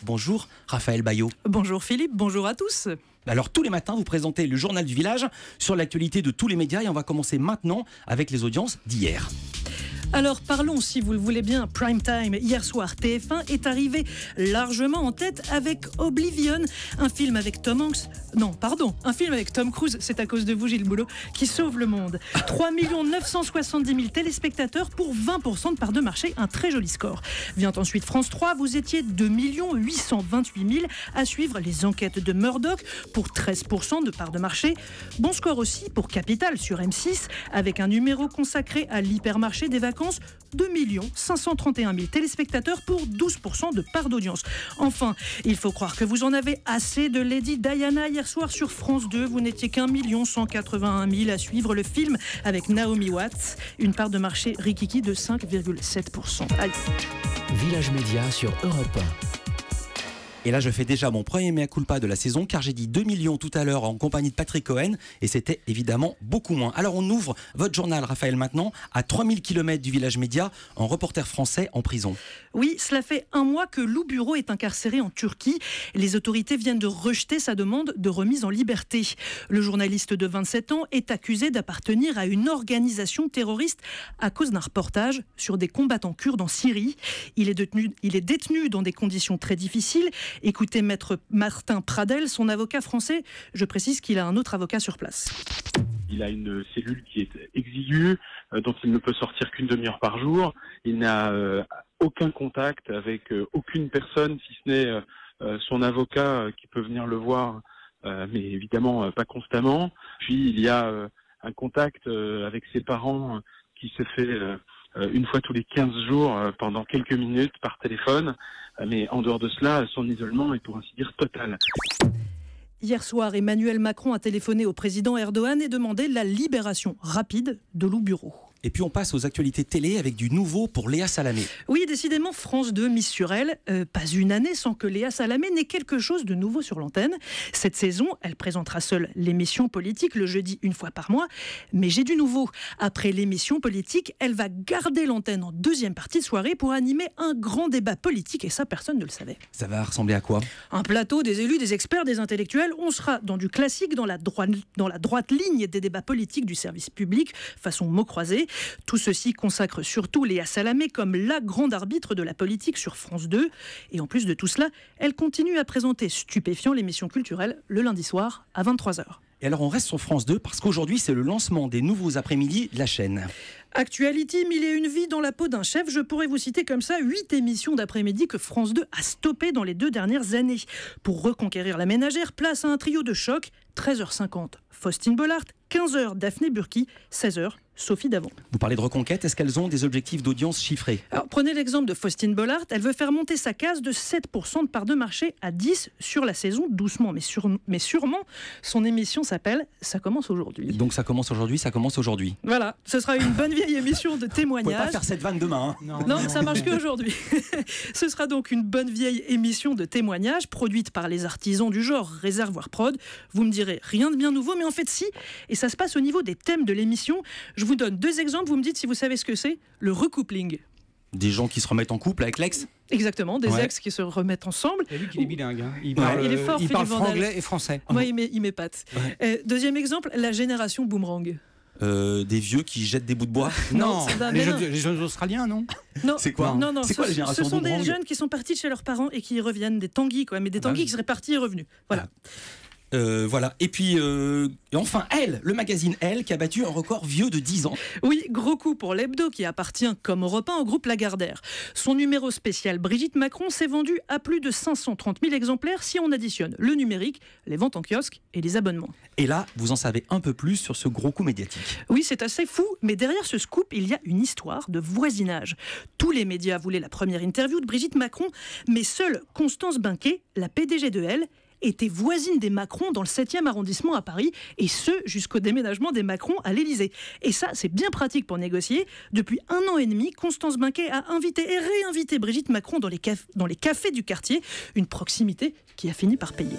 Bonjour Raphaël Bayot. Bonjour Philippe, bonjour à tous. Alors tous les matins, vous présentez le journal du village sur l'actualité de tous les médias et on va commencer maintenant avec les audiences d'hier. Alors parlons, si vous le voulez bien, prime time. Hier soir, TF1 est arrivé largement en tête avec Oblivion, un film avec Tom Hanks. Non, pardon, un film avec Tom Cruise, c'est à cause de vous Gilles Boulot, qui sauve le monde. 3 970 000 téléspectateurs pour 20% de part de marché, un très joli score. Vient ensuite France 3, vous étiez 2 828 000 à suivre les enquêtes de Murdoch pour 13% de part de marché. Bon score aussi pour Capital sur M6, avec un numéro consacré à l'hypermarché des vacances. 2 531 000 téléspectateurs pour 12% de part d'audience. Enfin, il faut croire que vous en avez assez de Lady Diana hier soir sur France 2. Vous n'étiez qu'1 181 000 à suivre le film avec Naomi Watts. Une part de marché rikiki de 5,7%. Allez. Village Média sur Europe 1. Et là, je fais déjà mon premier mea culpa de la saison, car j'ai dit 2 millions tout à l'heure en compagnie de Patrick Cohen, et c'était évidemment beaucoup moins. Alors on ouvre votre journal, Raphaël, maintenant, à 3000 km du Village Média, en reporter français en prison. Oui, cela fait un mois que Lou Bureau est incarcéré en Turquie. Les autorités viennent de rejeter sa demande de remise en liberté. Le journaliste de 27 ans est accusé d'appartenir à une organisation terroriste à cause d'un reportage sur des combattants kurdes en Syrie. Il est détenu dans des conditions très difficiles. Écoutez maître Martin Pradel, son avocat français. Je précise qu'il a un autre avocat sur place. Il a une cellule qui est exiguë, dont il ne peut sortir qu'une demi-heure par jour. Il n'a aucun contact avec aucune personne, si ce n'est son avocat qui peut venir le voir, mais évidemment pas constamment. Puis il y a un contact avec ses parents qui se fait une fois tous les 15 jours pendant quelques minutes par téléphone. Mais en dehors de cela, son isolement est pour ainsi dire total. Hier soir, Emmanuel Macron a téléphoné au président Erdogan et demandé la libération rapide de Lou Bureau. Et puis on passe aux actualités télé avec du nouveau pour Léa Salamé. Oui, décidément, France 2 mise sur elle. Pas une année sans que Léa Salamé n'ait quelque chose de nouveau sur l'antenne. Cette saison, elle présentera seule l'émission politique le jeudi une fois par mois. Mais j'ai du nouveau. Après l'émission politique, elle va garder l'antenne en deuxième partie de soirée pour animer un grand débat politique. Et ça, personne ne le savait. Ça va ressembler à quoi ? Un plateau, des élus, des experts, des intellectuels. On sera dans du classique, dans la droite ligne des débats politiques du service public, façon mots croisés. Tout ceci consacre surtout Léa Salamé comme la grande arbitre de la politique sur France 2. Et en plus de tout cela, elle continue à présenter Stupéfiant, l'émission culturelle, le lundi soir à 23h. Et alors on reste sur France 2 parce qu'aujourd'hui c'est le lancement des nouveaux après-midi de la chaîne. Actuality, 1001 vies dans la peau d'un chef. Je pourrais vous citer comme ça 8 émissions d'après-midi que France 2 a stoppées dans les 2 dernières années. Pour reconquérir la ménagère, place à un trio de choc. 13h50, Faustine Bollard. 15h, Daphné Burki. 16h, Sophie Davant. Vous parlez de reconquête, est-ce qu'elles ont des objectifs d'audience chiffrés ? Alors, prenez l'exemple de Faustine Bollard. Elle veut faire monter sa case de 7% de part de marché à 10% sur la saison, doucement mais sûrement. Son émission s'appelle « Ça commence aujourd'hui ». Donc ça commence aujourd'hui. Voilà, ce sera une bonne vieille émission de témoignage. Vous pouvez pas faire cette vanne demain. Hein. Non, ça marche qu'aujourd'hui. Ce sera donc une bonne vieille émission de témoignage produite par les artisans du genre Réservoir Prod. Vous me direz, rien de bien nouveau, mais en fait si. Et ça se passe au niveau des thèmes de l'émission. Je vous donne 2 exemples, vous me dites si vous savez ce que c'est. Le recoupling. Des gens qui se remettent en couple avec l'ex ? Exactement, des ex qui se remettent ensemble. Et lui qu'il est bilingue. Hein. Il parle franglais et français. Oui, il m'épate. Ouais. Deuxième exemple, la génération boomerang. Des vieux qui jettent des bouts de bois. Non, les jeunes Australiens, non. C'est quoi ? Non, c'est quoi la génération ce sont boomerang ? des jeunes qui sont partis de chez leurs parents et qui reviennent, des tanguis, quoi, mais des tanguis qui seraient partis et revenus. Voilà. Voilà. Et puis, enfin, Elle, le magazine Elle, qui a battu un record vieux de 10 ans. Oui, gros coup pour l'hebdo qui appartient, comme Europe 1, au groupe Lagardère. Son numéro spécial Brigitte Macron s'est vendu à plus de 530 000 exemplaires si on additionne le numérique, les ventes en kiosque et les abonnements. Et là, vous en savez un peu plus sur ce gros coup médiatique. Oui, c'est assez fou, mais derrière ce scoop, il y a une histoire de voisinage. Tous les médias voulaient la première interview de Brigitte Macron, mais seule Constance Binquet, la PDG de Elle, était voisine des Macron dans le 7e arrondissement à Paris, et ce, jusqu'au déménagement des Macron à l'Élysée. Et ça, c'est bien pratique pour négocier. Depuis 1 an et demi, Constance Binquet a invité et réinvité Brigitte Macron dans les cafés du quartier, une proximité qui a fini par payer.